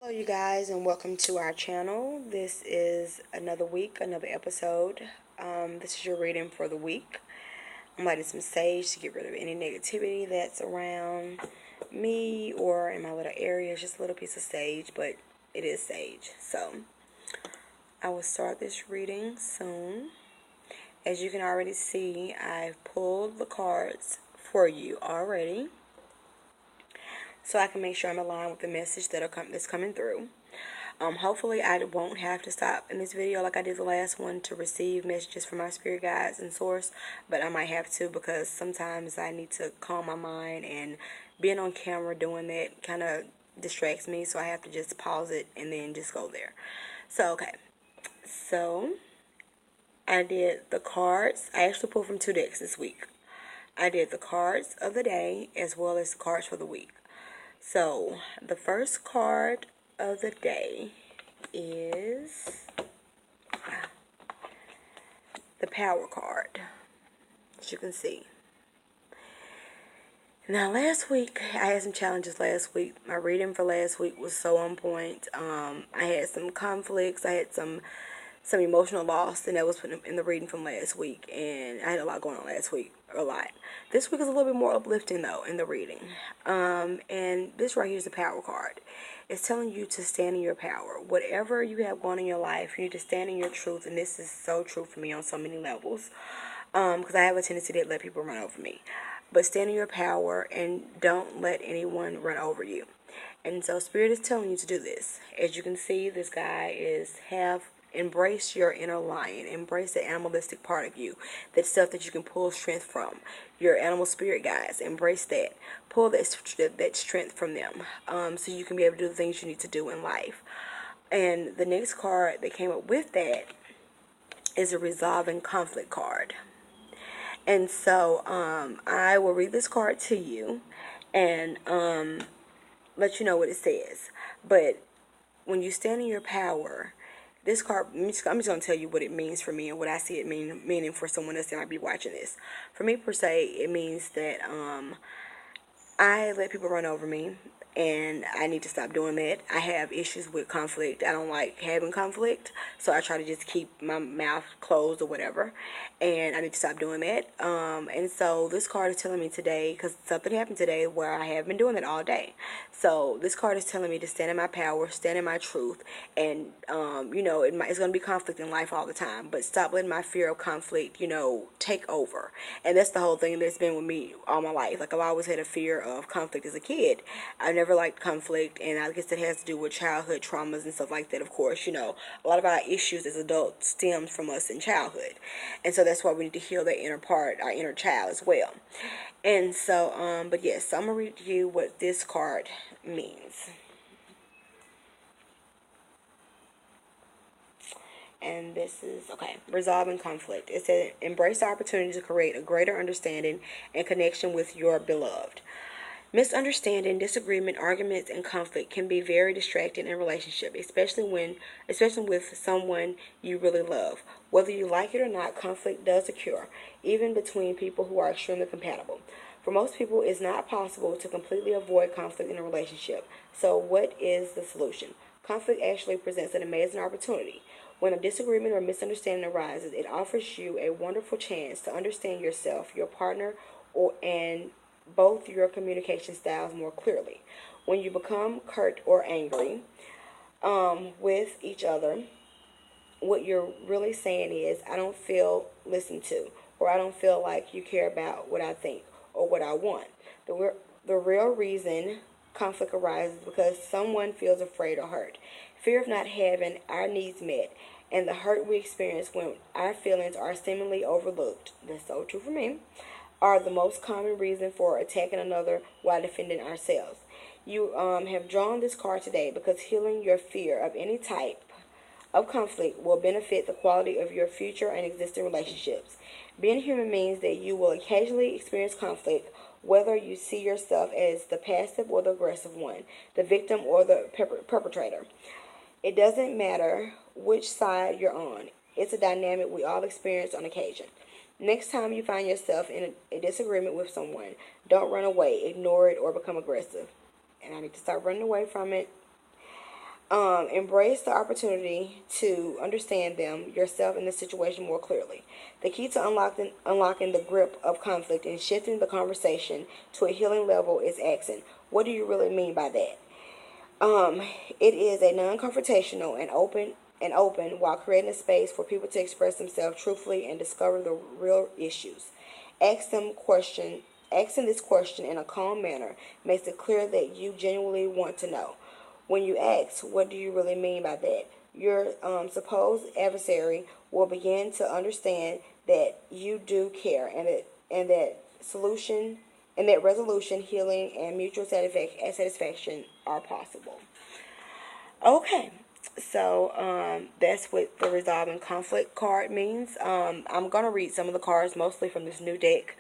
Hello, you guys, and welcome to our channel. This is another week, another episode. This is your reading for the week. I'm lighting some sage to get rid of any negativity that's around me or in my little area. It's just a little piece of sage, but it is sage. So, I will start this reading soon. As you can already see, I've pulled the cards for you already, so I can make sure I'm aligned with the message that's coming through. Hopefully I won't have to stop in this video like I did the last one to receive messages from my spirit guides and source, but I might have to because sometimes I need to calm my mind, and being on camera doing that kind of distracts me, so I have to just pause it and then just go there. So, okay. So, I did the cards. I actually pulled from two decks this week. I did the cards of the day as well as the cards for the week. So, the first card of the day is the Power card, as you can see. Now, last week, I had some challenges last week. My reading for last week was so on point. I had some conflicts. I had some emotional loss, and that was put in the reading from last week. And I had a lot going on last week, a lot. This week is a little bit more uplifting, though, in the reading. And this right here is the Power card. It's telling you to stand in your power. Whatever you have going on in your life, you need to stand in your truth. And this is so true for me on so many levels. Because I have a tendency to let people run over me. But stand in your power and don't let anyone run over you. And so Spirit is telling you to do this. As you can see, this guy embrace your inner lion. Embrace the animalistic part of you. That stuff that you can pull strength from. Your animal spirit guides. Embrace that. Pull that strength from them. So you can be able to do the things you need to do in life. And the next card that came up with that is a resolving conflict card. And so I will read this card to you and let you know what it says. But when you stand in your power, this card, I'm just going to tell you what it means for me and what I see it meaning for someone else that might be watching this. For me, per se, it means that I let people run over me, and I need to stop doing that. I have issues with conflict. I don't like having conflict, so I try to just keep my mouth closed or whatever, and I need to stop doing that. And so this card is telling me today, because something happened today where I have been doing it all day. So this card is telling me to stand in my power, stand in my truth, and it's going to be conflict in life all the time, but stop letting my fear of conflict, take over. And that's the whole thing that's been with me all my life. Like, I've always had a fear of conflict as a kid. I never liked conflict, and I guess that has to do with childhood traumas and stuff like that. Of course, a lot of our issues as adults stems from us in childhood, and so that's why we need to heal that inner part, our inner child as well. And so, but yes, so I'm gonna read to you what this card means. And this is, okay, resolving conflict. It said, embrace the opportunity to create a greater understanding and connection with your beloved. Misunderstanding, disagreement, arguments, and conflict can be very distracting in a relationship, especially with someone you really love. Whether you like it or not, conflict does occur, even between people who are extremely compatible. For most people, it's not possible to completely avoid conflict in a relationship. So what is the solution? Conflict actually presents an amazing opportunity. When a disagreement or misunderstanding arises, it offers you a wonderful chance to understand yourself, your partner, and both your communication styles more clearly. When you become curt or angry with each other, what you're really saying is, I don't feel listened to, or I don't feel like you care about what I think or what I want. The real reason conflict arises because someone feels afraid or hurt. Fear of not having our needs met, and the hurt we experience when our feelings are seemingly overlooked. That's so true for me. Are the most common reason for attacking another while defending ourselves. You have drawn this card today because healing your fear of any type of conflict will benefit the quality of your future and existing relationships. Being human means that you will occasionally experience conflict, whether you see yourself as the passive or the aggressive one, the victim or the perpetrator. It doesn't matter which side you're on. It's a dynamic we all experience on occasion. Next time you find yourself in a disagreement with someone, don't run away, ignore it, or become aggressive. And I need to start running away from it. Embrace the opportunity to understand them, yourself, and the situation more clearly. The key to unlocking the grip of conflict and shifting the conversation to a healing level is asking, what do you really mean by that? Um, it is a non-confrontational and open while creating a space for people to express themselves truthfully and discover the real issues. Ask them question Asking this question in a calm manner makes it clear that you genuinely want to know. When you ask, what do you really mean by that? Your supposed adversary will begin to understand that you do care, and that solution and that resolution, healing, and mutual satisfaction are possible. Okay, so that's what the resolving conflict card means. I'm gonna read some of the cards, mostly from this new deck,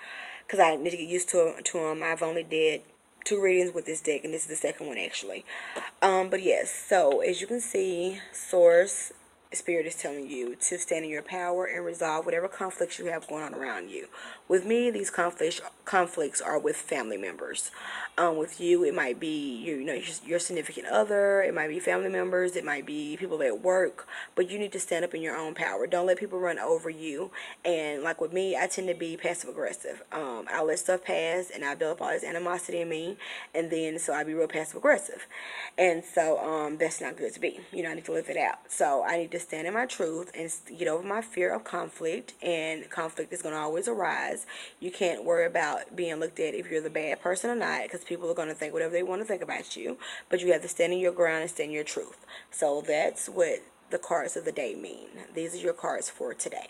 because I need to get used to them. I've only did two readings with this deck, and this is the second one actually. But yes, so as you can see, Source Spirit is telling you to stand in your power and resolve whatever conflicts you have going on around you. With me, these conflicts are with family members. With you, it might be your significant other. It might be family members. It might be people at work. But you need to stand up in your own power. Don't let people run over you. And like with me, I tend to be passive aggressive. I let stuff pass, and I build up all this animosity in me, and then so I be real passive aggressive, and so that's not good to be. I need to live it out. So I need to stand in my truth and get over my fear of conflict. And conflict is going to always arise. You can't worry about being looked at if you're the bad person or not, because people are going to think whatever they want to think about you. But you have to stand in your ground and stand in your truth. So that's what the cards of the day mean. These are your cards for today.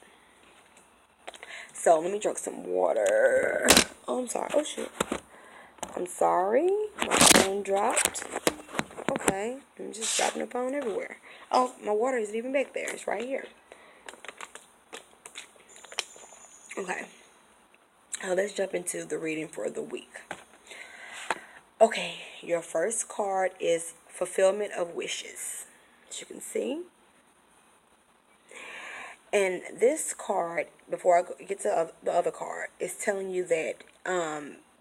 So let me drink some water. Oh, I'm sorry. Oh, shit. I'm sorry. My phone dropped. Okay. I'm just dropping the phone everywhere. Oh, my water isn't even back there. It's right here. Okay. Now let's jump into the reading for the week. Okay. Your first card is Fulfillment of Wishes. As you can see. And this card, before I get to the other card, is telling you that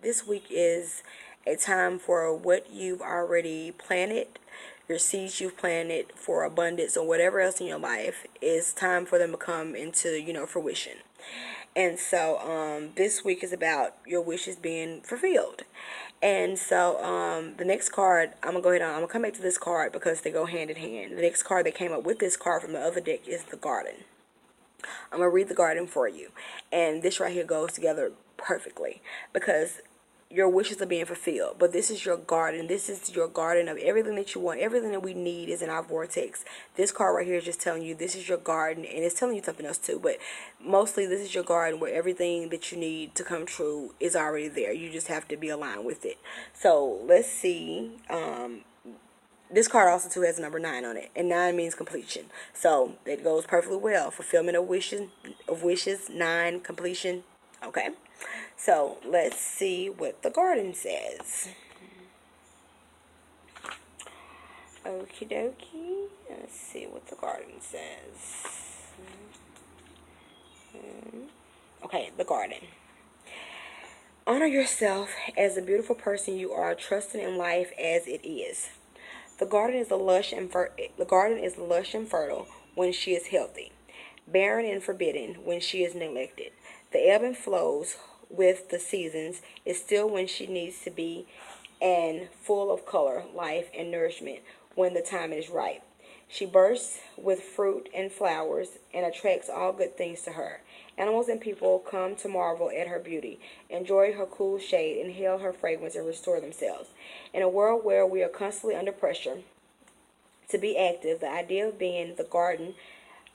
this week is a time for what you've already planted, your seeds you've planted for abundance or whatever else in your life. Is time for them to come into, fruition. And so this week is about your wishes being fulfilled. And so the next card, I'm going to come back to this card because they go hand in hand. The next card that came up with this card from the other deck is the Garden. I'm going to read the Garden for you. And this right here goes together perfectly because your wishes are being fulfilled. But this is your garden. This is your garden of everything that you want. Everything that we need is in our vortex. This card right here is just telling you this is your garden. And it's telling you something else too. But mostly this is your garden where everything that you need to come true is already there. You just have to be aligned with it. So let's see. This card also too has number 9 on it, and 9 means completion. So it goes perfectly well. Fulfillment of wishes, 9, completion. Okay. So let's see what the Garden says. Okie dokie. Let's see what the Garden says. Okay, the Garden. Honor yourself as the beautiful person you are, trusting in life as it is. The garden is lush and fertile when she is healthy, barren and forbidding when she is neglected. The ebb and flows with the seasons is still when she needs to be, and full of color, life, and nourishment when the time is right. She bursts with fruit and flowers and attracts all good things to her. Animals and people come to marvel at her beauty, enjoy her cool shade, inhale her fragrance, and restore themselves. In a world where we are constantly under pressure to be active, the idea of being the garden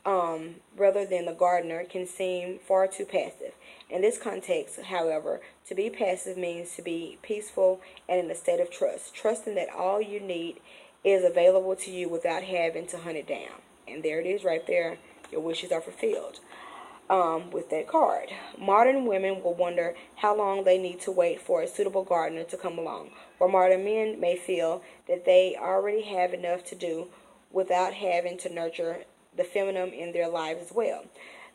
rather than the gardener can seem far too passive. In this context, however, to be passive means to be peaceful and in a state of trust, trusting that all you need is available to you without having to hunt it down. And there it is right there. Your wishes are fulfilled. With that card. Modern women will wonder how long they need to wait for a suitable gardener to come along, where modern men may feel that they already have enough to do without having to nurture the feminine in their lives as well.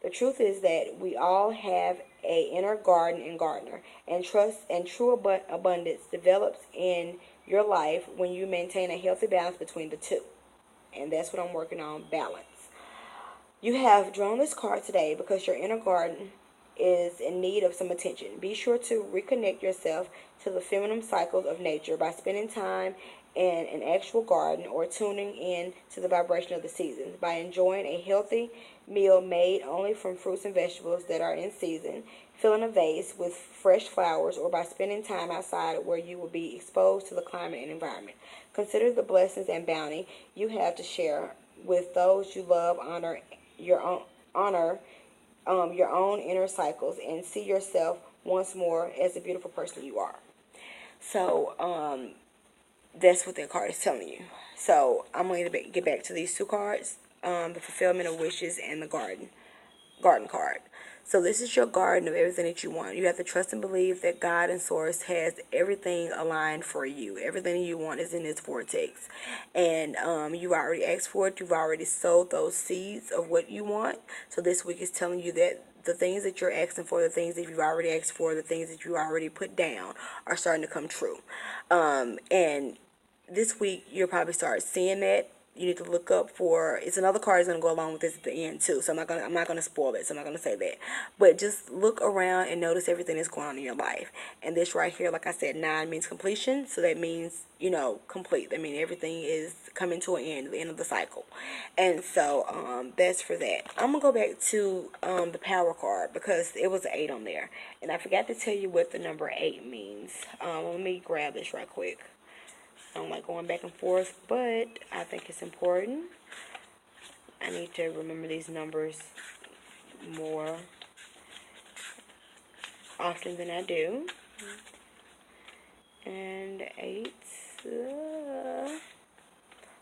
The truth is that we all have a inner garden and gardener, and trust and true abundance develops in your life when you maintain a healthy balance between the two. And that's what I'm working on, balance. You have drawn this card today because your inner garden is in need of some attention. Be sure to reconnect yourself to the feminine cycles of nature by spending time in an actual garden or tuning in to the vibration of the seasons. By enjoying a healthy meal made only from fruits and vegetables that are in season, filling a vase with fresh flowers, or by spending time outside where you will be exposed to the climate and environment. Consider the blessings and bounty you have to share with those you love. Your own honor your own inner cycles, and see yourself once more as the beautiful person you are. So that's what that card is telling you. So I'm going to get back to these two cards, the fulfillment of wishes and the garden card. So this is your garden of everything that you want. You have to trust and believe that God and Source has everything aligned for you. Everything you want is in this vortex. And you already asked for it. You've already sowed those seeds of what you want. So this week is telling you that the things that you're asking for, the things that you've already asked for, the things that you already put down are starting to come true. And this week you'll probably start seeing that. You need to look up for, it's another card that's going to go along with this at the end too, so I'm not gonna spoil it, so I'm not gonna say that, but just look around and notice everything that's going on in your life. And this right here, like I said, 9 means completion, so that means, complete. That means everything is coming to an end, the end of the cycle. And so that's for that. I'm gonna go back to the power card because it was an 8 on there, and I forgot to tell you what the number 8 means. Let me grab this right quick. I don't like going back and forth, but I think it's important. I need to remember these numbers more often than I do. And 8.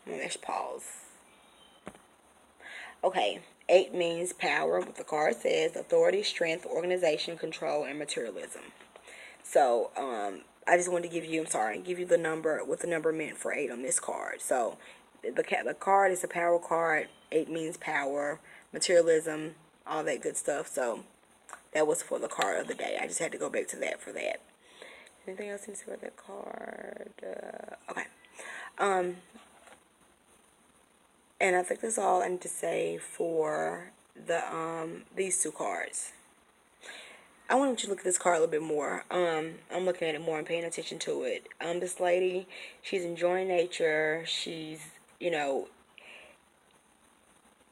Let's pause. Okay, 8 means power. What the card says: authority, strength, organization, control, and materialism. So, I just wanted to give you the number, what the number meant for 8 on this card. So, the card is a power card. 8 means power, materialism, all that good stuff. So, that was for the card of the day. I just had to go back to that for that. Anything else to say about that card? Okay. And I think that's all I need to say for the these two cards. I want you to look at this card a little bit more. I'm looking at it more and paying attention to it. This lady, she's enjoying nature. She's,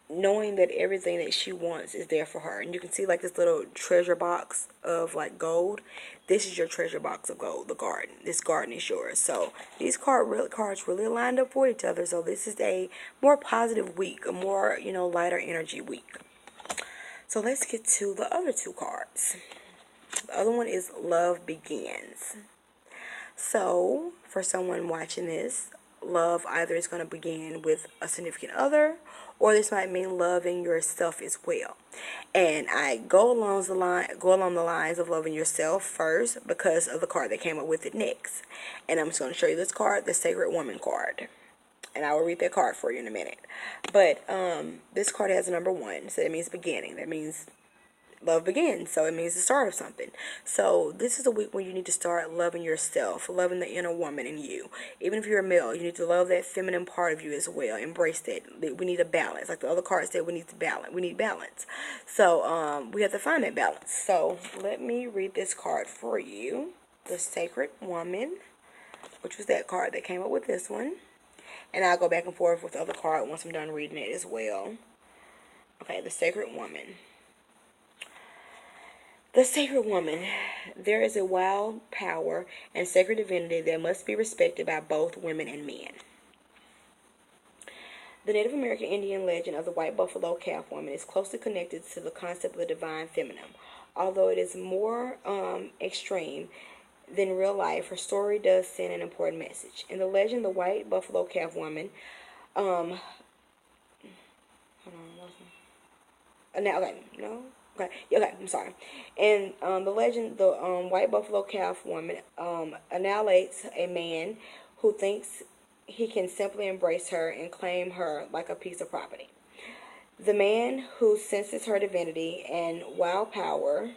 knowing that everything that she wants is there for her. And you can see like this little treasure box of like gold. This is your treasure box of gold, the garden. This garden is yours. So these cards really lined up for each other. So this is a more positive week, a more, lighter energy week. So let's get to the other two cards. The other one is Love Begins. So, for someone watching this, love either is going to begin with a significant other, or this might mean loving yourself as well. And I go along the lines of loving yourself first because of the card that came up with it next. And I'm just going to show you this card, the Sacred Woman card. And I will read that card for you in a minute. But this card has a number 1, so that means beginning. That means love begins, so it means the start of something. So this is a week when you need to start loving yourself, loving the inner woman in you. Even if you're a male, you need to love that feminine part of you as well. Embrace that. We need a balance. Like the other card said, we need balance. So we have to find that balance. So let me read this card for you. The Sacred Woman, which was that card that came up with this one. And I'll go back and forth with the other card once I'm done reading it as well. Okay, the Sacred Woman. The Sacred Woman. There is a wild power and sacred divinity that must be respected by both women and men. The Native American Indian legend of the white buffalo calf woman is closely connected to the concept of the divine feminine. Although it is more extreme than real life, her story does send an important message. In the legend, the white buffalo calf woman, hold on, okay, I'm sorry. In the legend, the white buffalo calf woman annihilates a man who thinks he can simply embrace her and claim her like a piece of property. The man who senses her divinity and wild power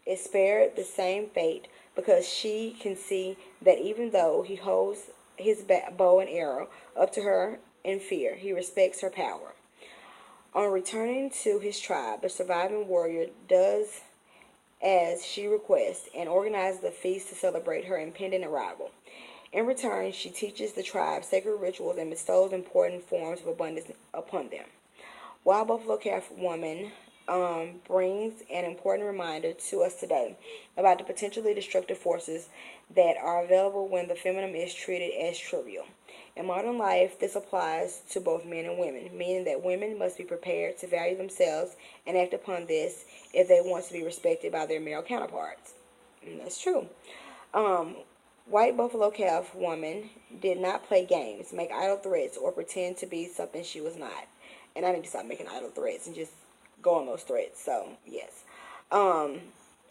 is spared the same fate because she can see that even though he holds his bow and arrow up to her in fear. He respects her power. On returning to his tribe, the surviving warrior does as she requests and organizes a feast to celebrate her impending arrival. In return, she teaches the tribe sacred rituals and bestows important forms of abundance upon them. Wild Buffalo Calf Woman brings an important reminder to us today about the potentially destructive forces that are available when the feminine is treated as trivial. In modern life, this applies to both men and women, meaning that women must be prepared to value themselves and act upon this if they want to be respected by their male counterparts. And that's true. Um, White Buffalo Calf Woman did not play games, make idle threats, or pretend to be something she was not. And I need to stop making idle threats and just go on those threats. So, yes. Um,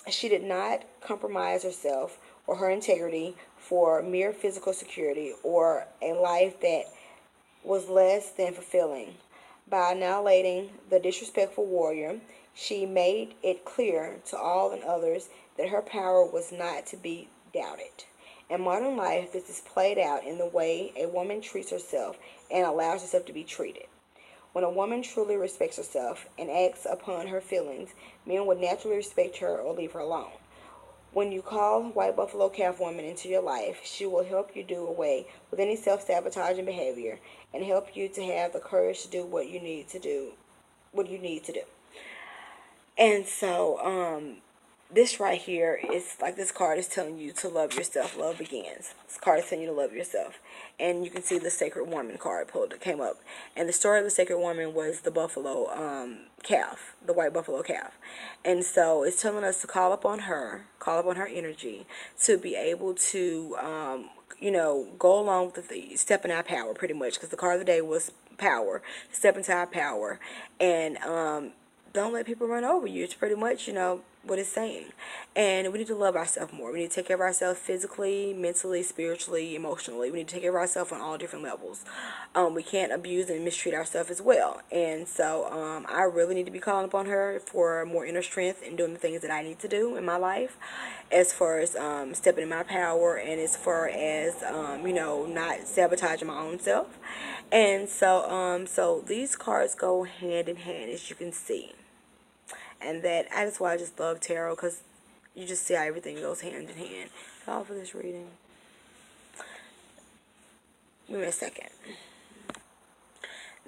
she did not compromise herself or her integrity for mere physical security or a life that was less than fulfilling. By annihilating the disrespectful warrior, she made it clear to all and others that her power was not to be doubted. In modern life, this is played out in the way a woman treats herself and allows herself to be treated. When a woman truly respects herself and acts upon her feelings, men would naturally respect her or leave her alone. When you call White Buffalo Calf Woman into your life, she will help you do away with any self-sabotaging behavior and help you to have the courage to do what you need to do. What you need to do. And so, this right here is like this card is telling you to love yourself. Love begins. This card is telling you to love yourself. And you can see the Sacred Woman card pulled that came up. And the story of the Sacred Woman was the buffalo calf, the white buffalo calf. And so it's telling us to call upon her energy to be able to, go along with the step in our power pretty much. Because the card of the day was power. Step into our power. And don't let people run over you. It's pretty much, what it's saying. And we need to love ourselves more. We need to take care of ourselves physically, mentally, spiritually, emotionally. We need to take care of ourselves on all different levels. We can't abuse and mistreat ourselves as well. And so I really need to be calling upon her for more inner strength and doing the things that I need to do in my life as far as stepping in my power and as far as, not sabotaging my own self. And so these cards go hand in hand, as you can see. And that's why I just love tarot, because you just see how everything goes hand in hand. All for this reading. Give me a second.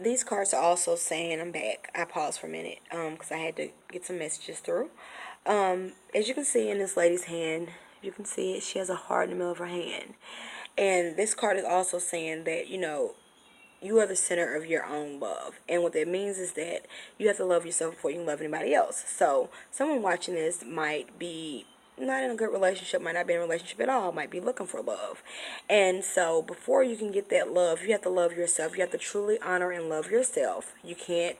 These cards are also saying, I'm back. I paused for a minute because I had to get some messages through. As you can see in this lady's hand, you can see it, she has a heart in the middle of her hand. And this card is also saying that, you are the center of your own love. And what that means is that you have to love yourself before you can love anybody else. So someone watching this might be not in a good relationship, might not be in a relationship at all, might be looking for love. And so before you can get that love, you have to love yourself. You have to truly honor and love yourself. You can't,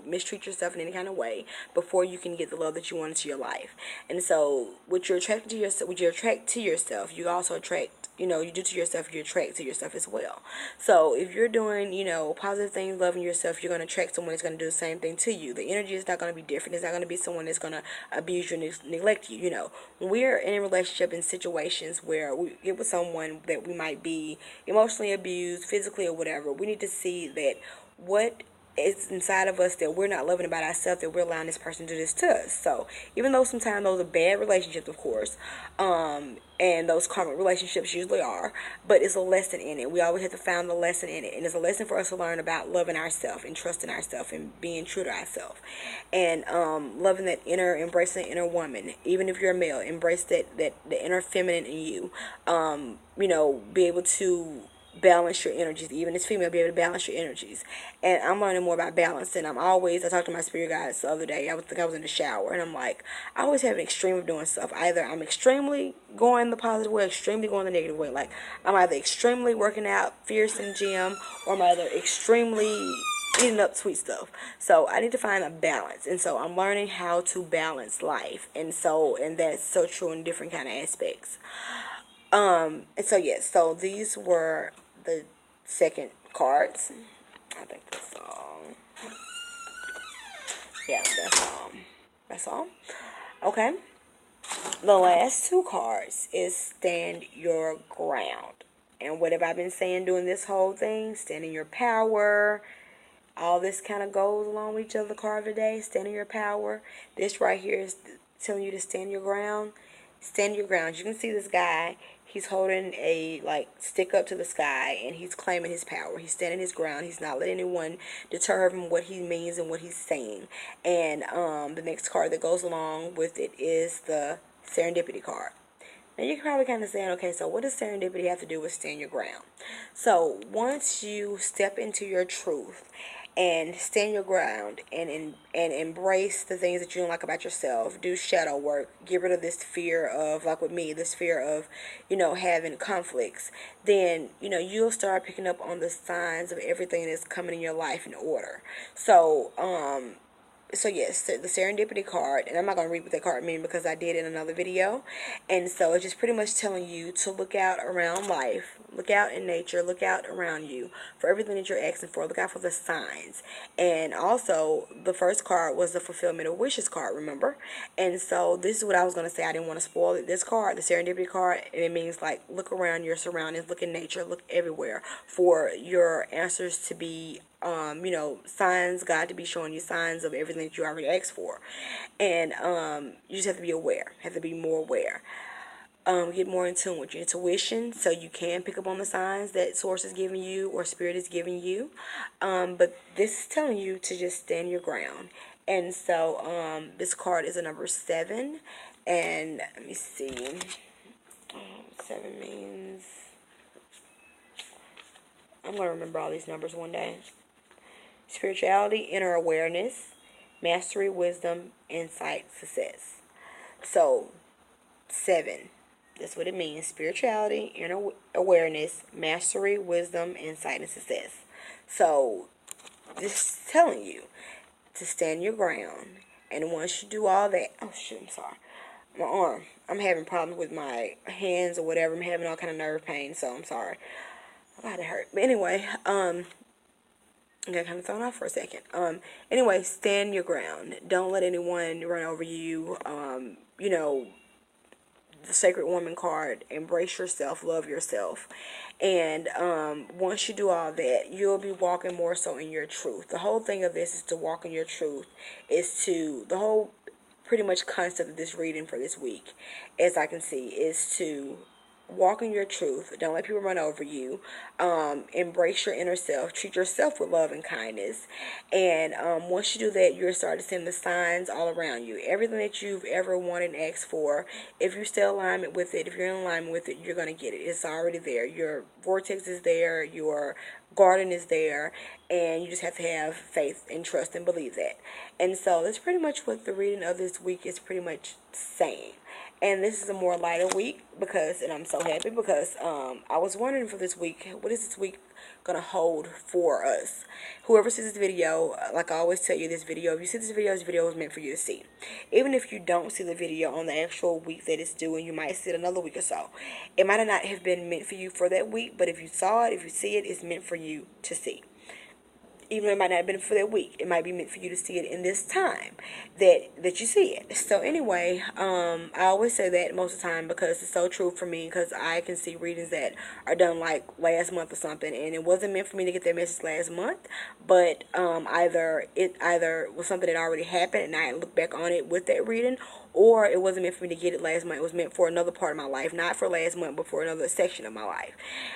mistreat yourself in any kind of way before you can get the love that you want into your life. And so what you attract to yourself, you also attract, you do to yourself, you attract to yourself as well. So if you're doing, positive things, loving yourself, you're going to attract someone that's going to do the same thing to you. The energy is not going to be different. It's not going to be someone that's going to abuse you and neglect you. When we're in a relationship in situations where we get with someone that we might be emotionally abused, physically or whatever, we need to see that what is inside of us that we're not loving about ourselves, that we're allowing this person to do this to us. So even though sometimes those are bad relationships, of course, and those karmic relationships usually are, but it's a lesson in it. We always have to find the lesson in it, and it's a lesson for us to learn about loving ourselves and trusting ourselves and being true to ourselves, and loving that embracing the inner woman. Even if you're a male, embrace the inner feminine in you. Be able to balance your energies. Even as female, be able to balance your energies. And I'm learning more about balance. And I talked to my spirit guides the other day. I was in the shower, and I'm like, I always have an extreme of doing stuff. Either I'm extremely going the positive way, extremely going the negative way. Like, I'm either extremely working out fierce in the gym, or I'm either extremely eating up sweet stuff. So I need to find a balance. And so I'm learning how to balance life. And that's so true in different kind of aspects. And so yes, so these were the second cards. I think that's all. Yeah, that's all. Okay. The last two cards is Stand Your Ground. And what have I been saying during this whole thing? Stand in your power. All this kind of goes along with each other card today. Stand in your power. This right here is telling you to stand your ground. Stand your ground. You can see this guy. He's holding a like stick up to the sky, and he's claiming his power. He's standing his ground. He's not letting anyone deter him from what he means and what he's saying. And the next card that goes along with it is the Serendipity card. Now you're probably kind of saying, okay, so what does serendipity have to do with stand your ground? So once you step into your truth and stand your ground and embrace the things that you don't like about yourself, do shadow work, get rid of this fear of, like with me, this fear of, having conflicts, then, you'll start picking up on the signs of everything that's coming in your life in order. So yes, the serendipity card, and I'm not going to read what that card means because I did in another video. And so it's just pretty much telling you to look out around life, look out in nature, look out around you for everything that you're asking for, look out for the signs. And also, the first card was the fulfillment of wishes card, remember? And so this is what I was going to say. I didn't want to spoil it. This card, the serendipity card, it means like look around your surroundings, look in nature, look everywhere for your answers to be signs, God to be showing you signs of everything that you already asked for. And you just have to be aware, have to be more aware. Get more in tune with your intuition so you can pick up on the signs that source is giving you or spirit is giving you. But this is telling you to just stand your ground. And so this card is a number 7. And let me see. 7 means, I'm going to remember all these numbers one day. Spirituality, inner awareness, mastery, wisdom, insight, success. So, 7. That's what it means. Spirituality, inner awareness, mastery, wisdom, insight, and success. So, this is telling you to stand your ground. And once you do all that, oh shoot, I'm sorry. My arm. I'm having problems with my hands or whatever. I'm having all kind of nerve pain, so I'm sorry. God, it hurt. But anyway, I got kind of thrown off for a second. Anyway, stand your ground. Don't let anyone run over you. The Sacred Woman card, embrace yourself, love yourself. And once you do all that, you'll be walking more so in your truth. The whole thing of this is to walk in your truth. The whole pretty much concept of this reading for this week, as I can see, is to walk in your truth. Don't let people run over you. Embrace your inner self. Treat yourself with love and kindness. And once you do that, you'll start to send the signs all around you. Everything that you've ever wanted and asked for, if you're still in alignment with it, if you're in alignment with it, you're going to get it. It's already there. Your vortex is there. Your garden is there. And you just have to have faith and trust and believe that. And so that's pretty much what the reading of this week is pretty much saying. And this is a more lighter week and I'm so happy because I was wondering for this week, what is this week going to hold for us? Whoever sees this video, like I always tell you, this video, if you see this video is meant for you to see. Even if you don't see the video on the actual week that it's due, and you might see it another week or so, it might not have been meant for you for that week, but if you saw it, if you see it, it's meant for you to see. Even though it might not have been for that week, it might be meant for you to see it in this time that you see it. So anyway, I always say that most of the time because it's so true for me, because I can see readings that are done like last month or something, and it wasn't meant for me to get that message last month, but either it was something that already happened and I look back on it with that reading, or it wasn't meant for me to get it last month. It was meant for another part of my life, not for last month, but for another section of my life.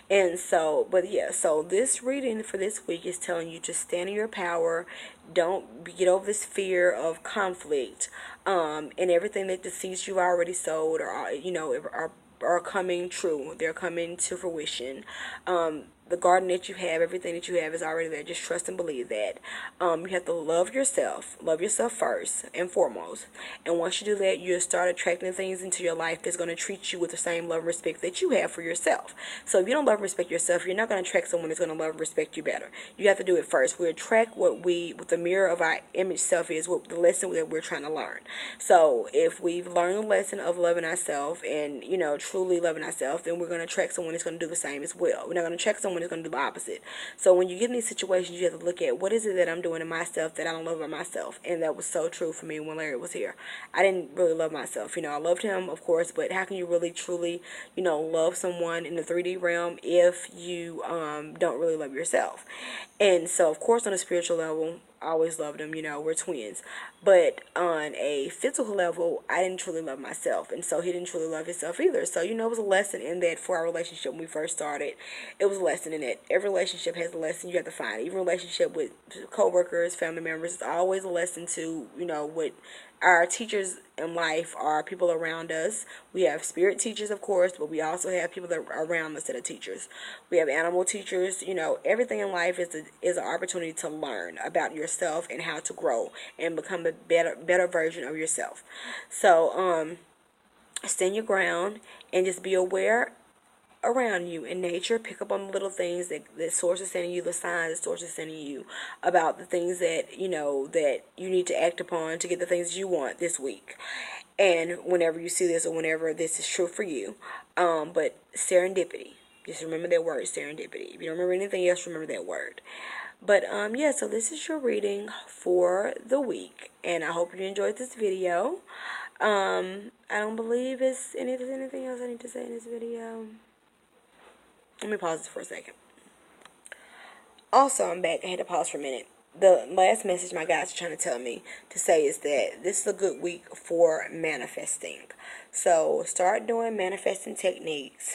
And so, but yeah, so this reading for this week is telling you to stand in your power. Don't get over this fear of conflict, and everything that the seeds you've already sowed are coming true. They're coming to fruition. The garden that you have, everything that you have is already there. Just trust and believe that. You have to love yourself first and foremost. And once you do that, you'll start attracting things into your life that's going to treat you with the same love and respect that you have for yourself. So if you don't love and respect yourself, you're not going to attract someone that's going to love and respect you better. You have to do it first. We attract what the mirror of our image self is, what the lesson that we're trying to learn. So if we've learned the lesson of loving ourselves and, truly loving ourselves, then we're going to attract someone that's going to do the same as well. We're not going to attract someone someone who's going to do the opposite. So when you get in these situations, you have to look at what is it that I'm doing to myself that I don't love about myself. And that was so true for me when Larry was here. I didn't really love myself. I loved him, of course, but how can you really, truly, love someone in the 3D realm if you don't really love yourself? And so, of course, on a spiritual level, I always loved him, we're twins. But on a physical level, I didn't truly love myself. And so he didn't truly love himself either. So, it was a lesson in that for our relationship when we first started. It was a lesson in that. Every relationship has a lesson you have to find. Even relationship with co-workers, family members, it's always a lesson to, what our teachers in life are people around us. We have spirit teachers, of course, but we also have people that are around us that are teachers. We have animal teachers. Everything in life is an opportunity to learn about yourself and how to grow and become a better version of yourself. So, stand your ground and just be aware around you in nature. Pick up on the little things that source is sending you, the signs that source is sending you about the things that that you need to act upon to get the things you want this week. And whenever you see this or whenever this is true for you, but serendipity, just remember that word, serendipity. If you don't remember anything else, remember that word. But yeah, so this is your reading for the week, and I hope you enjoyed this video. I don't believe there's anything else I need to say in this video. Let me pause this for a second. Also, I'm back. I had to pause for a minute. The last message my guides are trying to tell me to say is that this is a good week for manifesting. So start doing manifesting techniques.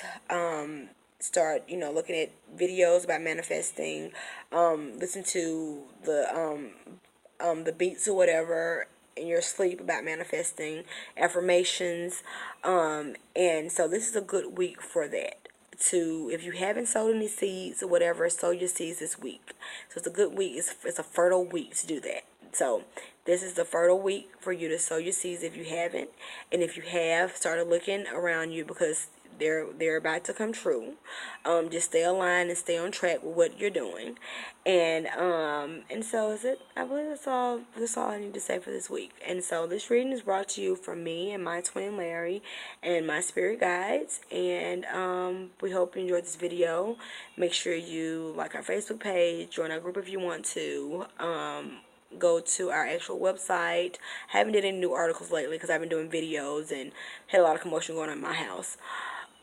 Start, looking at videos about manifesting. Listen to the beats or whatever in your sleep about manifesting, affirmations. And so this is a good week for that. If you haven't sowed any seeds or whatever, sow your seeds this week. So it's a good week. It's a fertile week to do that. So this is the fertile week for you to sow your seeds if you haven't. And if you have, start looking around you because they're about to come true. Just stay aligned and stay on track with what you're doing. And so is it. I believe that's all I need to say for this week. And so this reading is brought to you from me and my twin Larry and my spirit guides. And we hope you enjoyed this video. Make sure you like our Facebook page, join our group if you want to. Go to our actual website. I haven't did any new articles lately because I've been doing videos and had a lot of commotion going on in my house.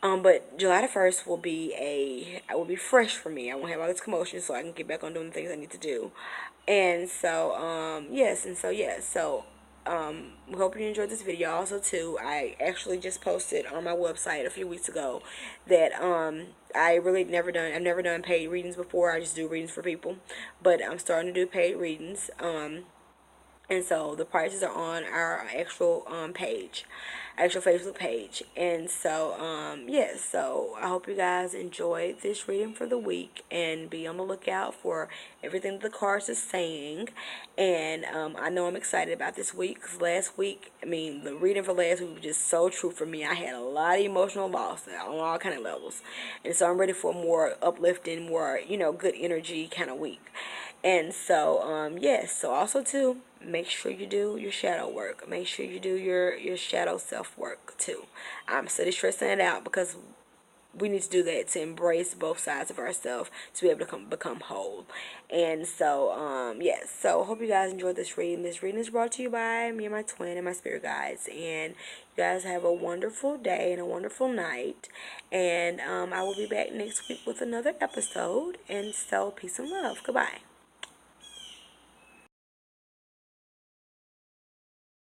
But July the 1st will be fresh for me. I won't have all this commotion, so I can get back on doing the things I need to do. And so, yes. So, we hope you enjoyed this video. Also, too, I actually just posted on my website a few weeks ago that, I've never done paid readings before. I just do readings for people. But I'm starting to do paid readings. And so the prices are on our actual actual Facebook page. And so yes, so I hope you guys enjoyed this reading for the week and be on the lookout for everything that the cards are saying. And I know I'm excited about this week because last week, the reading for last week was just so true for me. I had a lot of emotional loss on all kind of levels. And so I'm ready for a more uplifting, more, good energy kind of week. And so, yes, so also, too, make sure you do your shadow work. Make sure you do your shadow self-work, too. I'm steady stressing it out because we need to do that to embrace both sides of ourselves to be able to become whole. And so, yes, so hope you guys enjoyed this reading. This reading is brought to you by me and my twin and my spirit guides. And you guys have a wonderful day and a wonderful night. And I will be back next week with another episode. And so, peace and love. Goodbye.